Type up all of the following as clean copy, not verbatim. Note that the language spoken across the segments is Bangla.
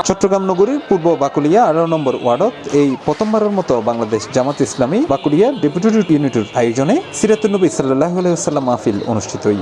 চট্টগ্রাম নগরীর পূর্ব বাকুলিয়া 18 নম্বর ওয়ার্ডত এই প্রথমবারের মতো বাংলাদেশ জামাত ইসলামী বাকুলিয়া ডেপুটেড ইউনিটের আয়োজনে সিরাতুন নবী সাল্লাল্লাহু আলাইহি ওয়াসাল্লাম মাহফিল অনুষ্ঠিত হই।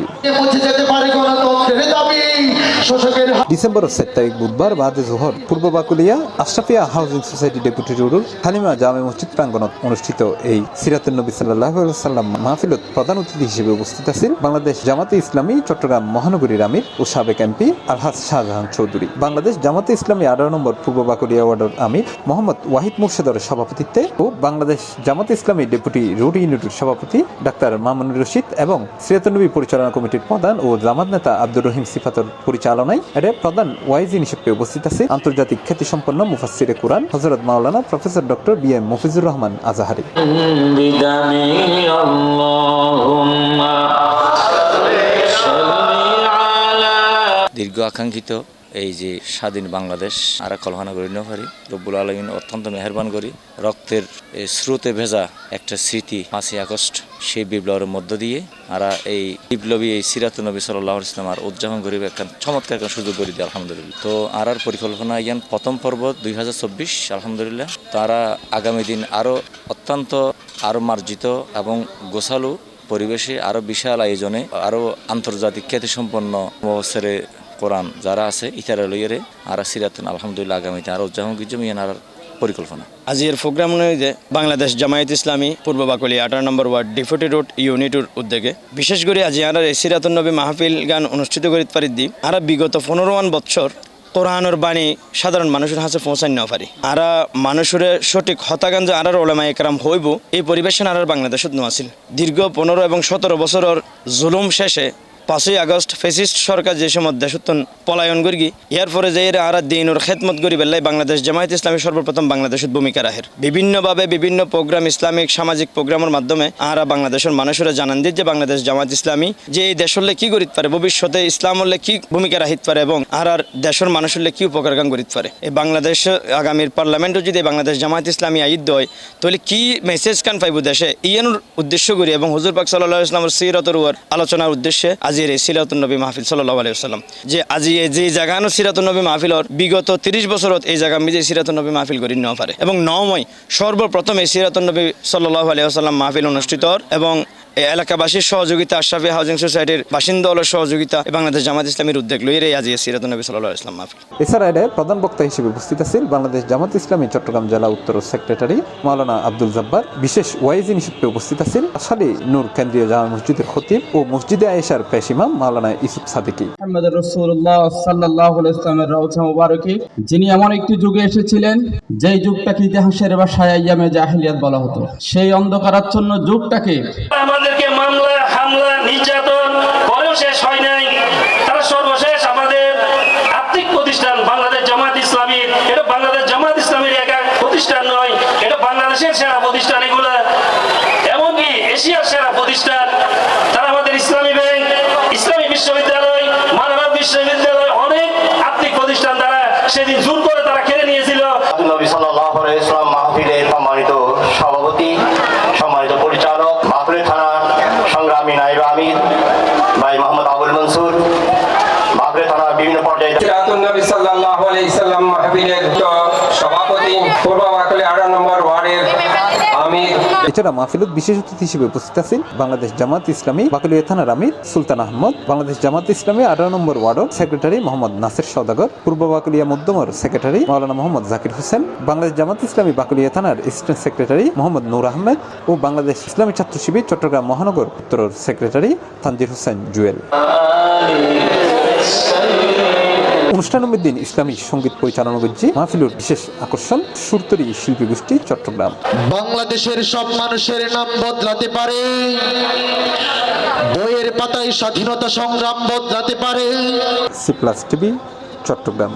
ডিসেম্বর 7 তারিখ বুধবার বাদে জোহর পূর্ব Bakulia Ashrafia housing society deputed Halima জামে মসজিদ প্রাঙ্গণত অনুষ্ঠিত এই সিরাতুন নবী সাল্লাল্লাহু আলাইহি ওয়াসাল্লাম মাহফিলত প্রধান অতিথি হিসেবে উপস্থিত আছেন বাংলাদেশ জামাতে ইসলামী চট্টগ্রাম মহানগরীর আমির ও সাবেক এমপি আলহাজ শাহজাহান চৌধুরী, বাংলাদেশ জামাতে ইসলামী 18 নম্বর পূর্ব বাকুলিয়া ওয়ার্ডের আমির মোহাম্মদ ওয়াহিদ মুর্শেদের সভাপতিত্বে ও বাংলাদেশ জামাতে ইসলামী ডেপুটি রোড ইউনিটের সভাপতি ডাক্তার মামুনুর রশিদ এবং সিরাতুন নবী পরিচালনা কমিটির প্রধান ও জামাত নেতা আব্দুর রহিম সিফাতর পরিচালনায় এর প্রধান ওয়াইজি হিসেবে উপস্থিত আছে আন্তর্জাতিক খ্যাতিসম্পন্ন মুফাসসিরে কুরআন হযরত মাওলানা professor doctor B M. Mafizur Rahman Azhari. দীর্ঘ আকাঙ্ক্ষিত এই যে স্বাধীন বাংলাদেশ আর কল্পনা করি না পারি। রব্বুল আলামিন অত্যন্ত মেহেরবান করি রক্তের স্রোতে ভেজা একটা স্মৃতি 5ই আগস্ট সেই বিপ্লবের মধ্য দিয়ে আর এই বিপ্লবী এই সিরাতুন নবী সাল্লাল্লাহু আলাইহি ওয়াসাল্লাম আর উদযাপন করিবে একটা চমৎকার একটা সুযোগ করে দিয়ে আলহামদুলিল্লাহ। তো আর পরিকল্পনা ইয়ান প্রথম পর্ব 2024 আলহামদুলিল্লাহ। তারা আগামী দিন আরও অত্যন্ত আরও মার্জিত এবং গোছালো পরিবেশে আরও বিশাল আয়োজনে আরও আন্তর্জাতিক খ্যাতিসম্পন্ন মুফাসসিরে কোরআন যারা আছে ইতারা লইয়ারে আর সিরাতুন আলহামদুলিল্লাহ আগামীতে আরও উদযাপন গিজমিয়ান আর পরিকল্পনা। আজির প্রোগ্রাম অনুযায়ী বাংলাদেশ জামায়াত ইসলামী পূর্ব বাকুলিয়া 18 নম্বর ওয়ার্ড ডেপুটি রোড ইউনিটের উদ্যোগে বিশেষ করে আজি আর সিরাতুন নবী মাহফিল গান অনুষ্ঠিত করিতে পারি দি আর বিগত 15 বছর কোরআনের বাণী সাধারণ মানুষের হাতে পৌঁছান না পারি আর মানুষের সঠিক হতাকাঞ্জ আর ওলামা একরাম হইব এই পরিবেশন আর বাংলাদেশত নোয়াছিল। দীর্ঘ 15 এবং 17 বছরের জুলুম শেষে 5ই আগস্ট ফেসিস্ট সরকার যে সময় দেশোত্তন পলায়ন করি ইয়ার পরে যে আর দিনের খেদমত করি বেলায় বাংলাদেশ জামায়াত ইসলামী সর্বপ্রথম বাংলাদেশের ভূমিকা রাখের বিভিন্নভাবে বিভিন্ন প্রোগ্রাম ইসলামিক সামাজিক প্রোগ্রামের মাধ্যমে আর বাংলাদেশের মানুষেরা জানান দিয়ে যে বাংলাদেশ জামায়াত ইসলামী যে এই দেশলে কি করিতে পারে ভবিষ্যতে ইসলাম হলে কি ভূমিকা রাখিতে পারে এবং আর দেশের মানুষের কি উপকার কাম করিতে পারে। এই বাংলাদেশ আগামীর পার্লামেন্টও যদি বাংলাদেশ জামায়াত ইসলামী আইদ হয় তাহলে কি মেসেজ কান পাইব দেশে ইয়ানোর উদ্দেশ্য করি এবং হুজুর পাক সাল্লাল্লাহু আলাইহি ওয়াসাল্লামের সিরাতের উপর আলোচনার উদ্দেশ্যে আজির এই সিরাতুন নবী মাহফিল সাল্লাল্লাহু আলাইহি ওয়াসাল্লাম যে আজি যে জায়গানো সিরাতুন নবী মাহফিলর বিগত 30 বছরত এই জায়গা মিজে সিরাতুন নবী মাহফিল করি না পারে এবং নময় সর্বপ্রথম এই সিরাতুন নবী সাল্লাল্লাহু আলাইহি ওয়াসাল্লাম মাহফিল অনুষ্ঠিত এবং এলাকাবাসীর সহযোগিতা আশরাফিয়া হাউজিং সোসাইটির বাসিন্দাদের সহযোগিতা বাংলাদেশ জামাত ইসলামীর উদ্যোগ লইয়ে আজি সিরাতুন নবী সাল্লাল্লাহু আলাইহি ওয়াসাল্লাম মাহফিল। এছাড়া এর প্রধান বক্তা হিসেবে উপস্থিত আছেন বাংলাদেশ জামাত ইসলামী চট্টগ্রাম জেলা উত্তর সেক্রেটারি মাওলানা আব্দুল জব্বার, বিশেষ ওয়াইজি হিসেবে উপস্থিত আছেন আশালী নূর কেন্দ্রীয় জামে মসজিদের খতিব ও মসজিদে আয়েশার পেশ ইমাম মাওলানা ইউসুফ সাদিকি। মুহাম্মদুর রাসূলুল্লাহ সাল্লাল্লাহু আলাইহি ওয়াসাল্লামের রওজা মুবারকে যিনি এমন একটি যুগে এসেছিলেন যেই যুগটাকে ইতিহাসের ভাষায় আইয়ামে জাহেলিয়াত বলা হতো, সেই অন্ধকারাচ্ছন্ন যুগটাকে আমাদেরকে মামলা হামলা নির্যাতন করেও শেষ হয় নাই। তারা সর্বশেষ আমাদের আর্থিক প্রতিষ্ঠান বাংলাদেশ জামাত ইসলামী, এটা বাংলাদেশ জামাত ইসলামীর একা প্রতিষ্ঠান নয়, এটা বাংলাদেশের সেরা প্রতিষ্ঠান, এগুলো এমনকি এশিয়ার সেরা প্রতিষ্ঠান। তারা আমাদের ইসলামী ব্যাংক, ইসলামী বিশ্ববিদ্যালয়, মানব বিশ্ববিদ্যালয়, অনেক আর্থিক প্রতিষ্ঠান তারা সেদিন জোর করে তারা কেড়ে নিয়েছিল। নবী সাল্লাল্লাহু আলাইহি ওয়াসাল্লাম মাহফিলের সম্মানিত সভাপতি, সম্মানিত পরিচালক, মাহফিল থানা সংগ্রামী নায়েব আমির ভাই মোহাম্মদ আবুল মনসুর, মাহফিল থানার বিভিন্ন পর্যায়ে সিরাতুন নবী সাল্লাল্লাহু আলাইহি ওয়াসাল্লাম মাহফিলের সভাপতি পূর্ব বাকুলিয়া 18 নম্বর ওয়ার্ডের আমির। এছাড়া মাহফিলত বিশেষ অতিথি হিসেবে উপস্থিত আছেন বাংলাদেশ জামাত ইসলামী বাকুলিয়া থানার আমির সুলতান আহমদ, বাংলাদেশ জামাত ইসলামী 18 নম্বর ওয়ার্ডের সেক্রেটারি মোহাম্মদ নাসির সওদাগর, পূর্ব বাকুলিয়া মধ্যমর সেক্রেটারি মাওলানা মোহাম্মদ জাকির হোসেন, বাংলাদেশ জামাত ইসলামী বাকুলিয়া থানার অ্যাসিস্ট্যান্ট সেক্রেটারি মোহাম্মদ নূর আহমেদ ও বাংলাদেশ ইসলামী ছাত্র শিবির চট্টগ্রাম মহানগর উত্তরের সেক্রেটারি তানজির হোসেন জুয়েল। অনুষ্ঠানের দিন ইসলামী সঙ্গীত পরিচালনা করছে মাহফিলের বিশেষ আকর্ষণ সুরতরী শিল্পী গোষ্ঠী চট্টগ্রাম। বাংলাদেশের সব মানুষের নাম বদলাতে পারে, বইয়ের পাতায় স্বাধীনতা সংগ্রাম বদলাতে পারে। C plus TV Chittagong.